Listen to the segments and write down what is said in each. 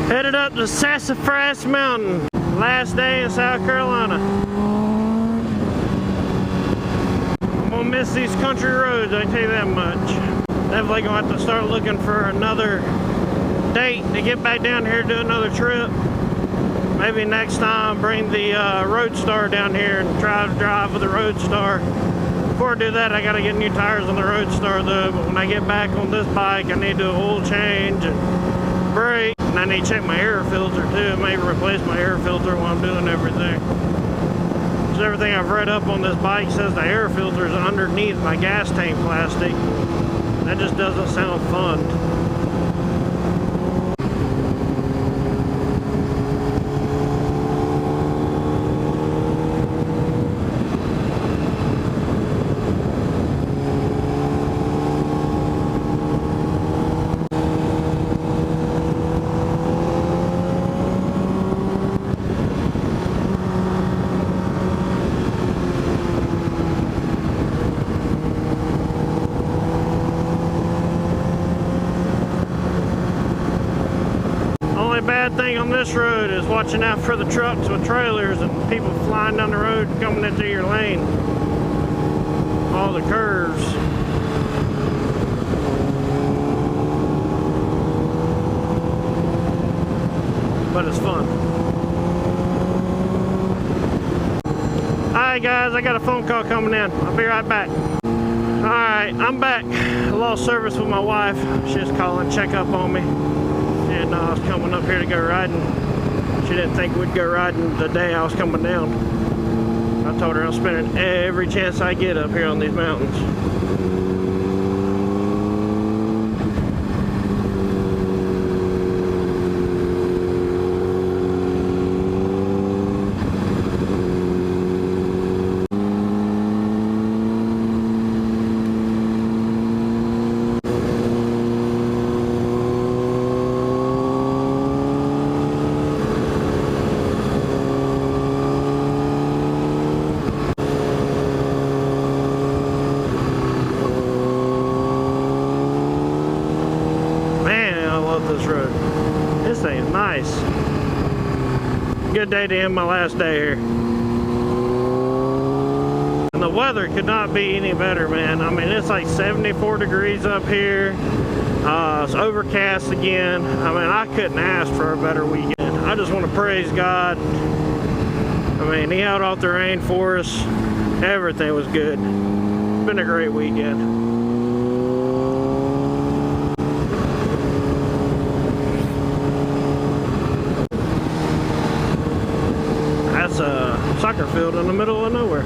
Headed up to Sassafras Mountain. Last day in South Carolina. I'm gonna miss these country roads, I tell you that much. Definitely gonna have to start looking for another date to get back down here to do another trip. Maybe next time bring the Roadstar down here and try to drive with the Roadstar. Before I do that, I gotta get new tires on the Roadstar though. But when I get back on this bike, I need to do an oil change and brake. And I need to check my air filter too. Maybe replace my air filter while I'm doing everything. Because everything I've read up on this bike says the air filter is underneath my gas tank plastic. That just doesn't sound fun. Bad thing on this road is watching out for the trucks with trailers and people flying down the road coming into your lane. All the curves. But it's fun. Alright guys, I got a phone call coming in. I'll be right back. Alright, I'm back. I lost service with my wife. She's calling, check up on me. And I was coming up here to go riding. She didn't think we'd go riding the day I was coming down. I told her I'm spending every chance I get up here on these mountains. This road. This thing's nice. Good day to end my last day here. And the weather could not be any better, man. I mean, it's like 74 degrees up here. It's overcast again. I mean, I couldn't ask for a better weekend. I just want to praise God. I mean, He held off the rain for us. Everything was good. It's been a great weekend. That's a soccer field in the middle of nowhere.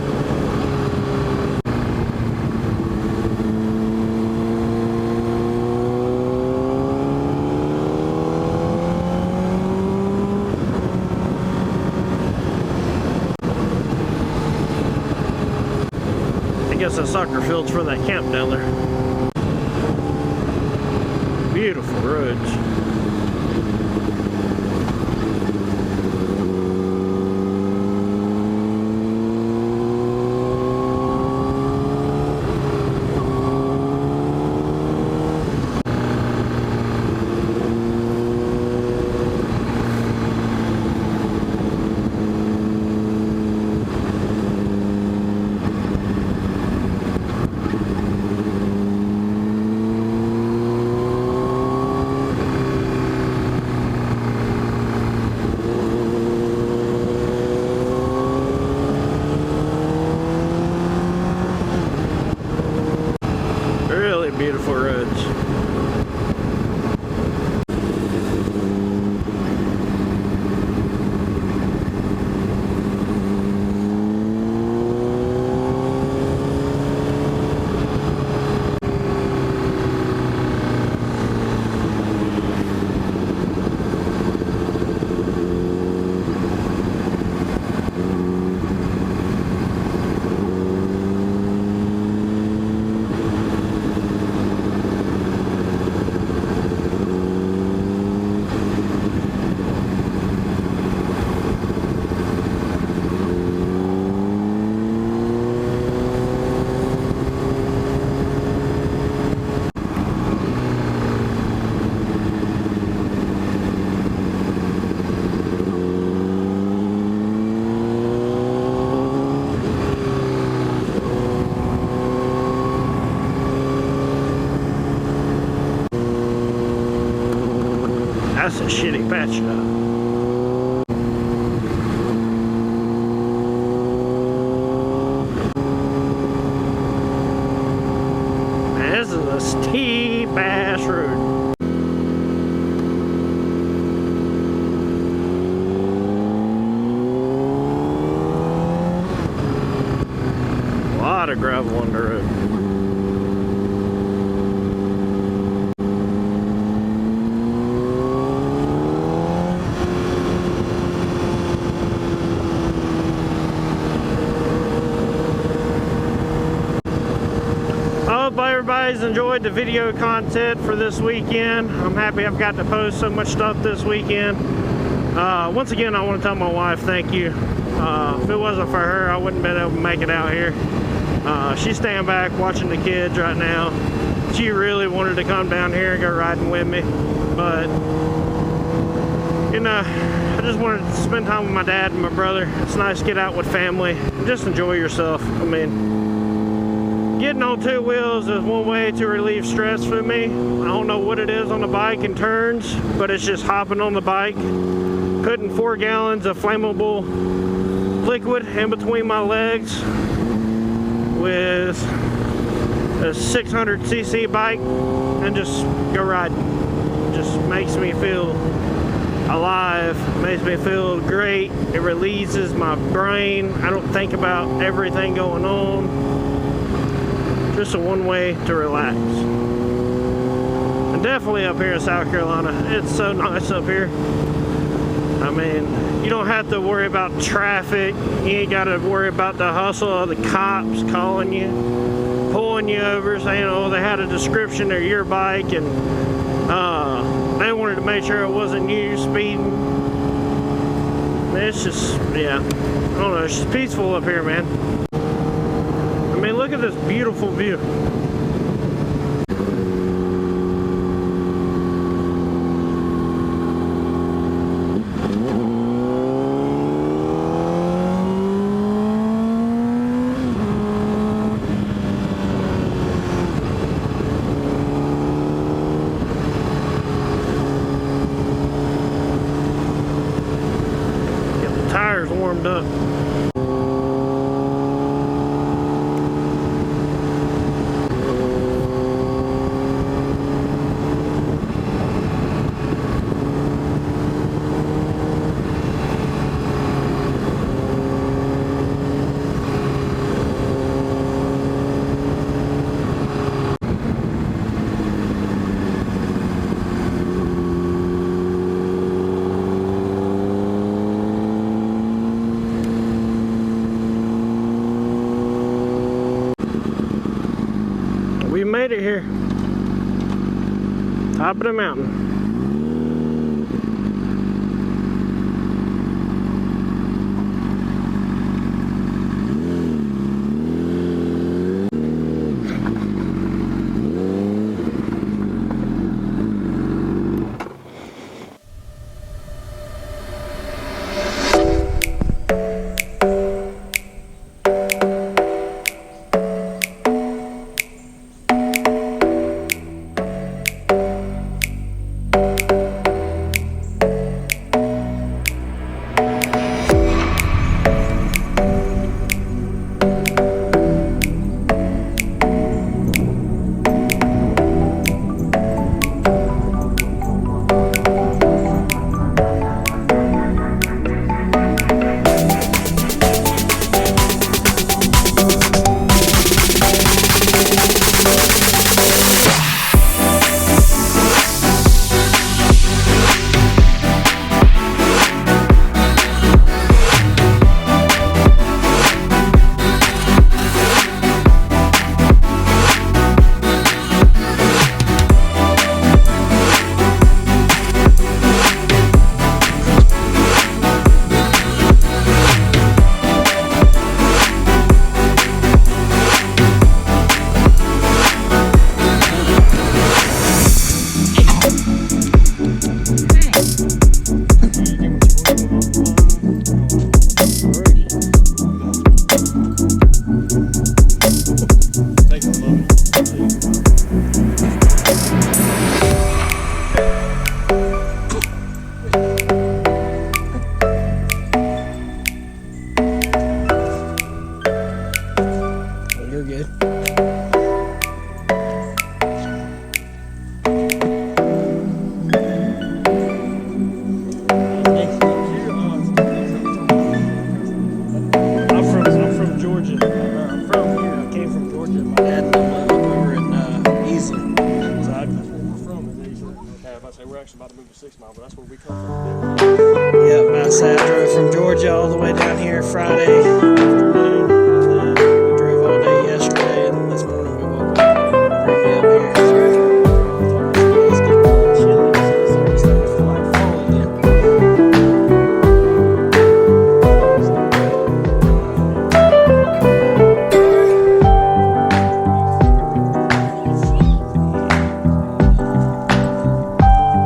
I guess the soccer field's for that camp down there. Beautiful roads. Beautiful roads. That's a shitty patch job. This is a steep ass road. A lot of gravel on the road. I hope everybody's enjoyed the video content for this weekend. I'm happy I've got to post so much stuff this weekend. Once again, I want to tell my wife thank you. If it wasn't for her, I wouldn't have been able to make it out here. She's staying back watching the kids right now. She really wanted to come down here and go riding with me, but you know, I just wanted to spend time with my dad and my brother. It's nice to get out with family and just enjoy yourself. I mean, getting on two wheels is one way to relieve stress for me. I don't know what it is on the bike in turns, but it's just hopping on the bike, putting 4 gallons of flammable liquid in between my legs with a 600cc bike and just go riding. Just makes me feel alive, makes me feel great. It releases my brain. I don't think about everything going on. Just a one way to relax. And definitely up here in South Carolina, it's so nice up here. I mean, you don't have to worry about traffic. You ain't got to worry about the hustle of the cops calling you, pulling you over, saying, oh, they had a description of your bike and they wanted to make sure it wasn't you speeding. It's just, yeah, I don't know, it's just peaceful up here, man. I mean, look at this beautiful view. Warmed up. We made it here, top of the mountain. Yep, I drove from Georgia all the way down here Friday afternoon. And then we drove all day yesterday, and then this morning we woke up and bring me up here. It's getting a little chilly, so it's already starting to feel like fall again.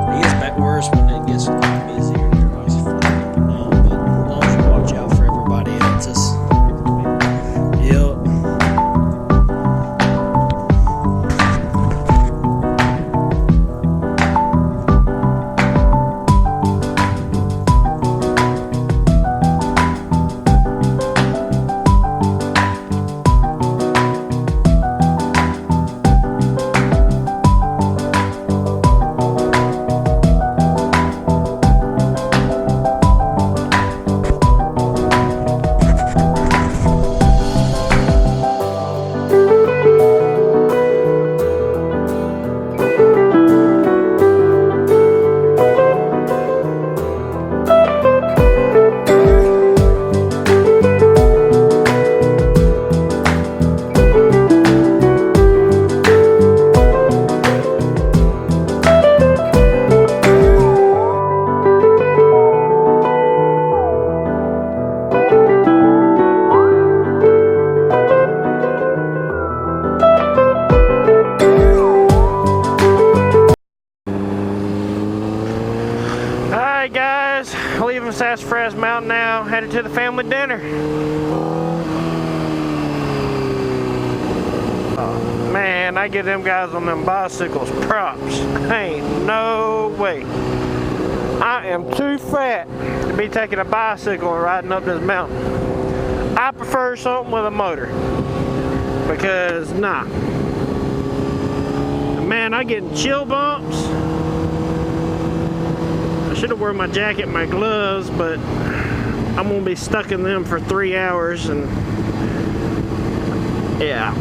It gets back worse when it gets busier. Everybody's flying up and down, but as long as you watch out for everybody else's. Yep. Alright guys, leaving Sassafras Mountain now, headed to the family dinner. Oh, man, I give them guys on them bicycles props. Ain't no way. I am too fat to be taking a bicycle and riding up this mountain. I prefer something with a motor. Because, nah. Man, I get chill bumps. I should have worn my jacket and my gloves, but I'm gonna be stuck in them for 3 hours, and yeah,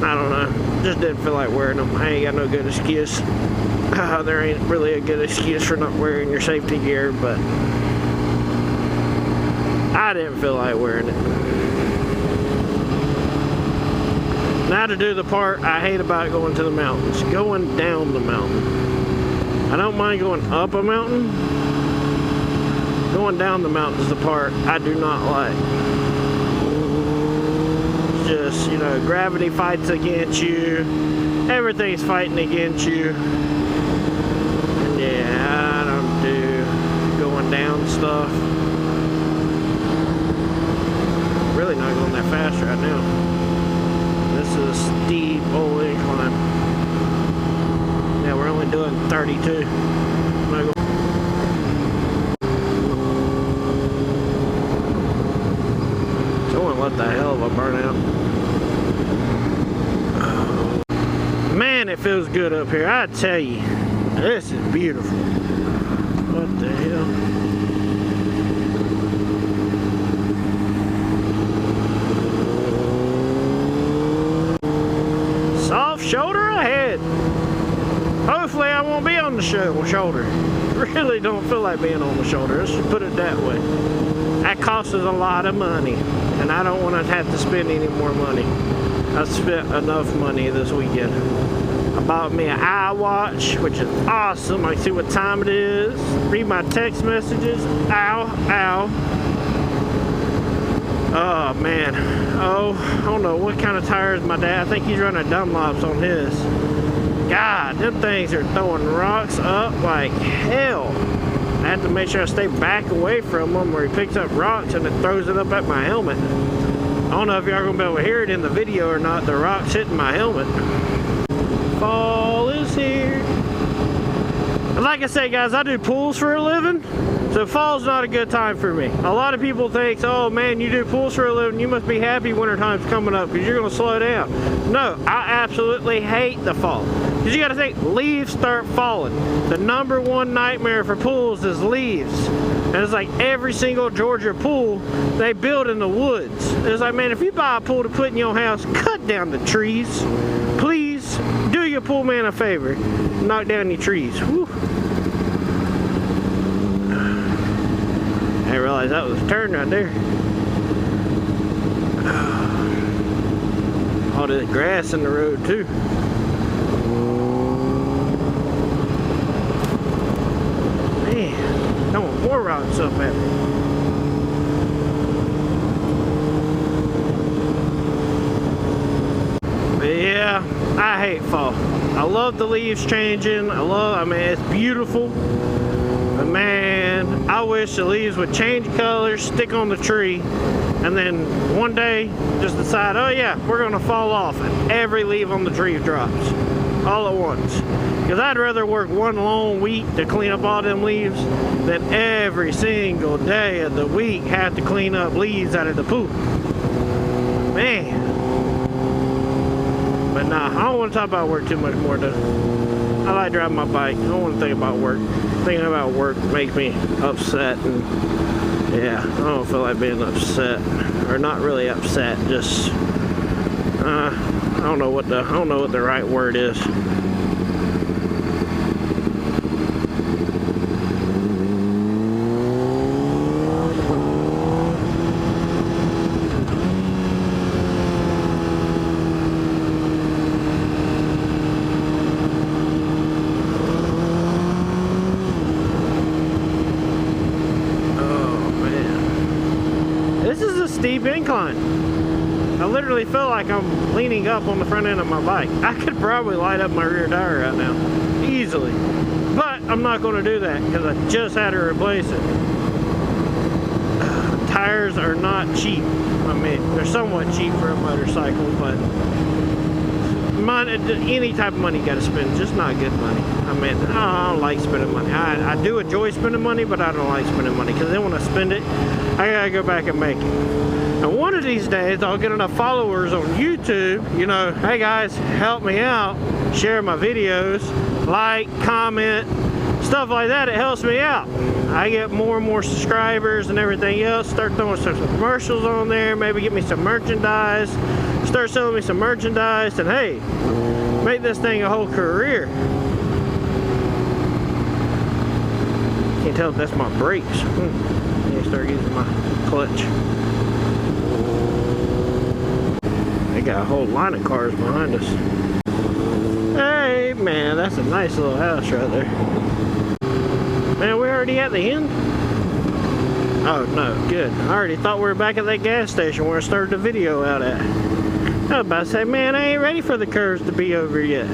I don't know, just didn't feel like wearing them. I ain't got no good excuse. There ain't really a good excuse for not wearing your safety gear, but I didn't feel like wearing it. Now to do the part I hate about going to the mountains, going down the mountain. I don't mind going up a mountain. Going down the mountain is the part I do not like. It's just, you know, gravity fights against you. Everything's fighting against you. And yeah, I don't do going down stuff. Really not going that fast right now. This is a steep old incline. Yeah, we're only doing 32. What the hell of a burnout. Man, it feels good up here. I tell you, this is beautiful. What the hell? Soft shoulder ahead. Hopefully I won't be on the shoulder. Really don't feel like being on the shoulder. Let's just put it that way. That costs us a lot of money, and I don't want to have to spend any more money. I spent enough money this weekend. I bought me an iWatch, which is awesome. I can see what time it is, read my text messages. Ow, ow. Oh man. Oh, I don't know what kind of tires my dad. I think he's running Dunlops on his. God, them things are throwing rocks up like hell. I have to make sure I stay back away from him where he picks up rocks and it throws it up at my helmet. I don't know if y'all are going to be able to hear it in the video or not, the rocks hitting my helmet. Fall is here. And like I say guys, I do pools for a living, so fall's not a good time for me. A lot of people think, oh man, you do pools for a living, you must be happy wintertime's coming up because you're going to slow down. No, I absolutely hate the fall. Because you got to think, leaves start falling. The #1 nightmare for pools is leaves. And it's like every single Georgia pool they build in the woods. It's like, man, if you buy a pool to put in your house, cut down the trees. Please do your pool man a favor. Knock down your trees. Whew. realize that was a turn right there. All this grass in the road too. Man, don't want more rocks up at me. But yeah, I hate fall. I love the leaves changing. I mean, it's beautiful. But man, I wish the leaves would change colors, stick on the tree, and then one day just decide, oh yeah, we're gonna fall off, and every leaf on the tree drops all at once. Because I'd rather work one long week to clean up all them leaves than every single day of the week have to clean up leaves out of the pool. Man. But nah, I don't want to talk about work too much more though. I like driving my bike. I don't want to think about work. Thinking about work makes me upset, and yeah, I don't feel like being upset, or not really upset. Just I don't know what the right word is. Steep incline. I literally feel like I'm leaning up on the front end of my bike. I could probably light up my rear tire right now easily, but I'm not going to do that because I just had to replace it. Tires are not cheap. I mean, they're somewhat cheap for a motorcycle, but any type of money you got to spend, just not good money. I mean, I don't like spending money. I do enjoy spending money, but I don't like spending money because then when I spend it, I gotta go back and make it. And one of these days, I'll get enough followers on YouTube, you know, hey guys, help me out, share my videos, like, comment, stuff like that. It helps me out. I get more and more subscribers and everything else. Start throwing some commercials on there, maybe get me some merchandise, start selling me some merchandise, and hey, make this thing a whole career. Can't tell if that's my brakes. I start using my clutch. They got a whole line of cars behind us. Hey man, that's a nice little house right there. Man, we're already at the end? Oh no, good. I already thought we were back at that gas station where I started the video out at. I was about to say, man, I ain't ready for the curves to be over yet.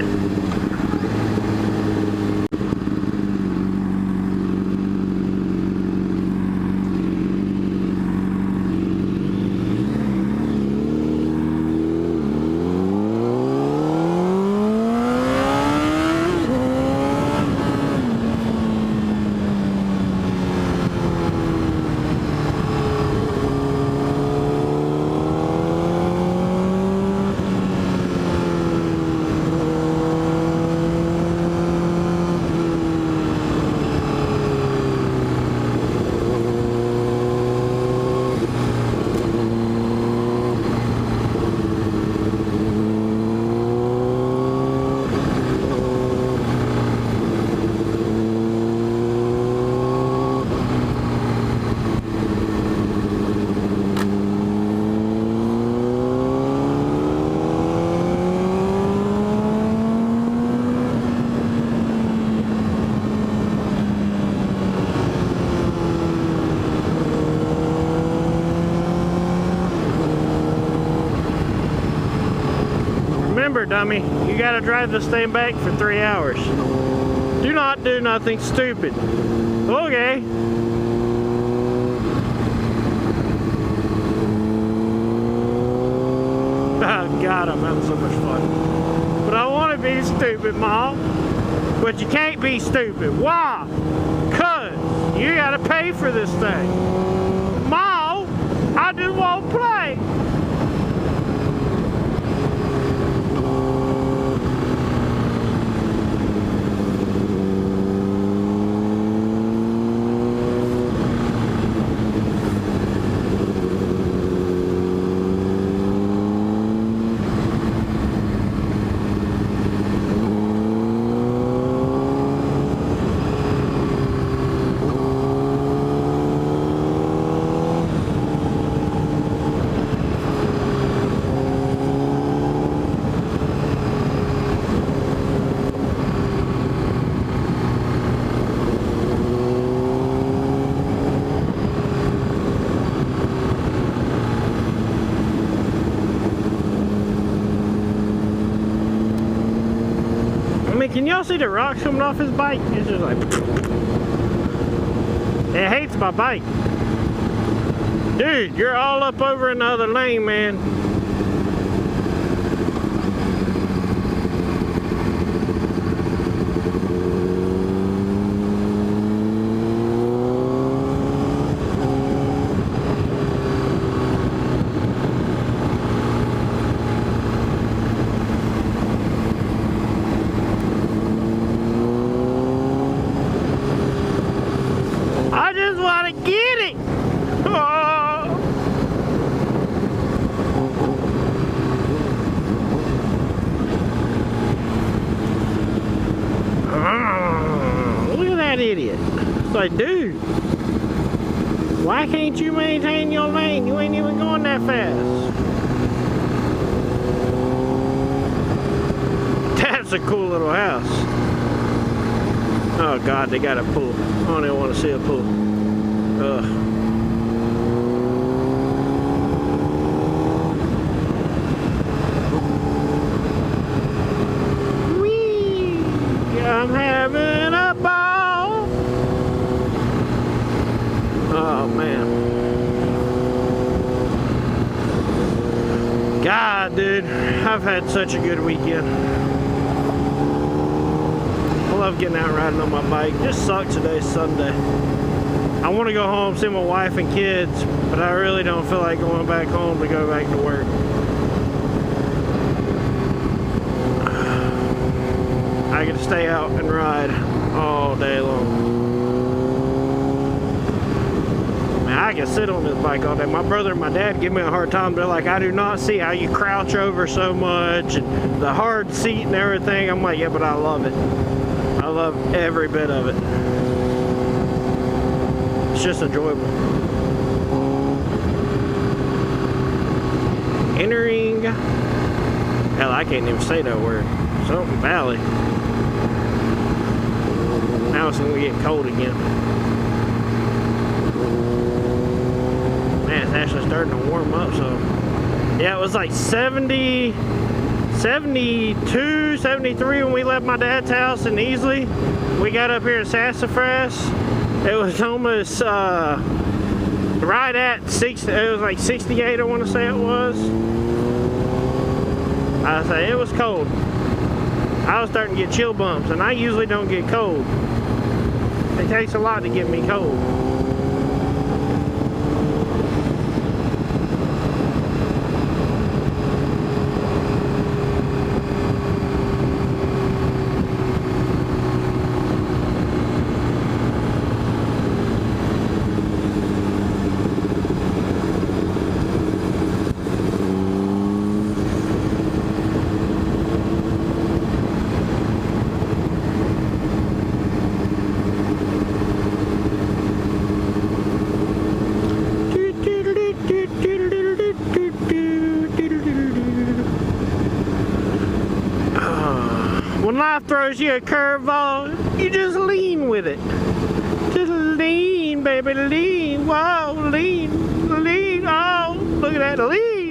Remember, dummy, you gotta drive this thing back for 3 hours. Do not do nothing stupid. Okay. Oh God, I'm having so much fun. But I want to be stupid, Mom. But you can't be stupid. Why? 'Cause you gotta pay for this thing. Mom, I just won't play. y'all see the rocks coming off his bike? It's just like... It hates my bike. Dude, you're all up over in the other lane, man. I just want to get it. Oh. Look at that idiot. It's like, dude, why can't you maintain your lane? You ain't even going that fast. That's a cool little house. Oh God, they got a pool. I don't even want to see a pool. Ugh. Whee! I'm having a ball. Oh man. God, dude, I've had such a good weekend. I love getting out riding on my bike. Just sucks today's Sunday. I want to go home, see my wife and kids, but I really don't feel like going back home to go back to work. I get to stay out and ride all day long. Man, I can sit on this bike all day. My brother and my dad give me a hard time. They're like, I do not see how you crouch over so much and the hard seat and everything. I'm like, yeah, but I love it. I love every bit of it. It's just enjoyable. Entering, hell, I can't even say that word. Something Valley. Now it's gonna get cold again. Man, it's actually starting to warm up, so. Yeah, it was like 70, 72, 73 when we left my dad's house in Easley. We got up here in Sassafras. It was almost right at 60, it was like 68, I want to say it was. I say it was cold. I was starting to get chill bumps, and I usually don't get cold. It takes a lot to get me cold. When life throws you a curveball, you just lean with it. Just lean, baby, lean. Whoa, lean, lean. Oh, look at that, lean.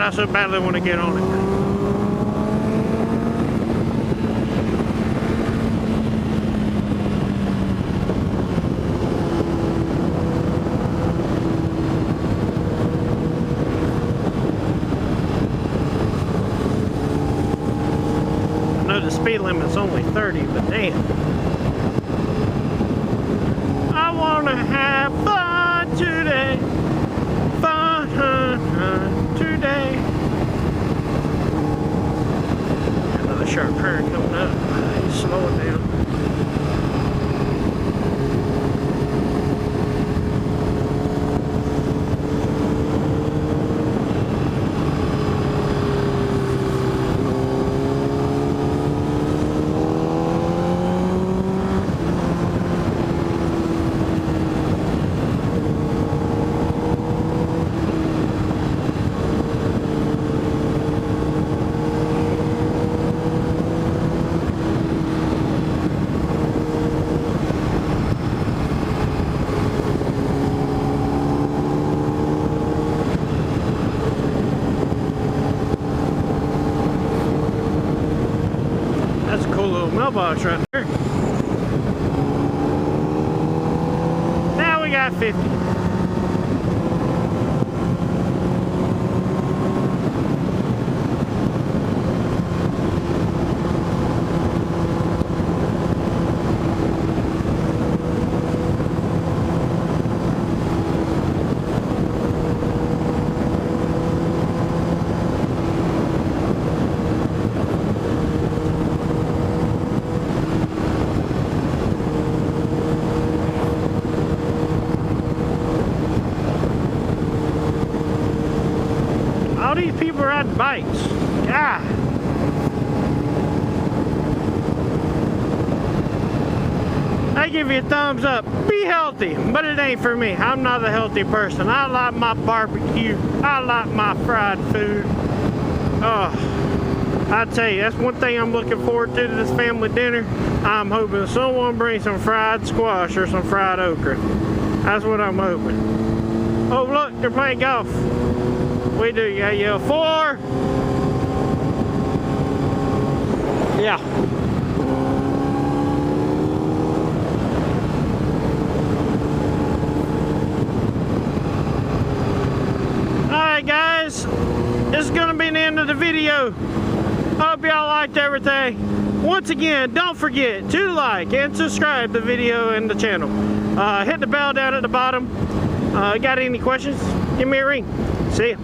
I so badly want to get on it. The speed limit's only 30, but damn. I wanna have fun today. Fun today. Another sharp turn coming up. He's slowing down. That's a cool little mailbox right there. Now we got 50. All these people riding bikes. God. I give you a thumbs up. Be healthy, but it ain't for me. I'm not a healthy person. I like my barbecue. I like my fried food. Oh, I tell you, that's one thing I'm looking forward to this family dinner. I'm hoping someone brings some fried squash or some fried okra. That's what I'm hoping. Oh, look, they're playing golf. We do, yeah, yell 4. Yeah. Alright guys, this is going to be the end of the video. Hope y'all liked everything. Once again, don't forget to like and subscribe the video and the channel. Hit the bell down at the bottom. Got any questions? Give me a ring. See ya.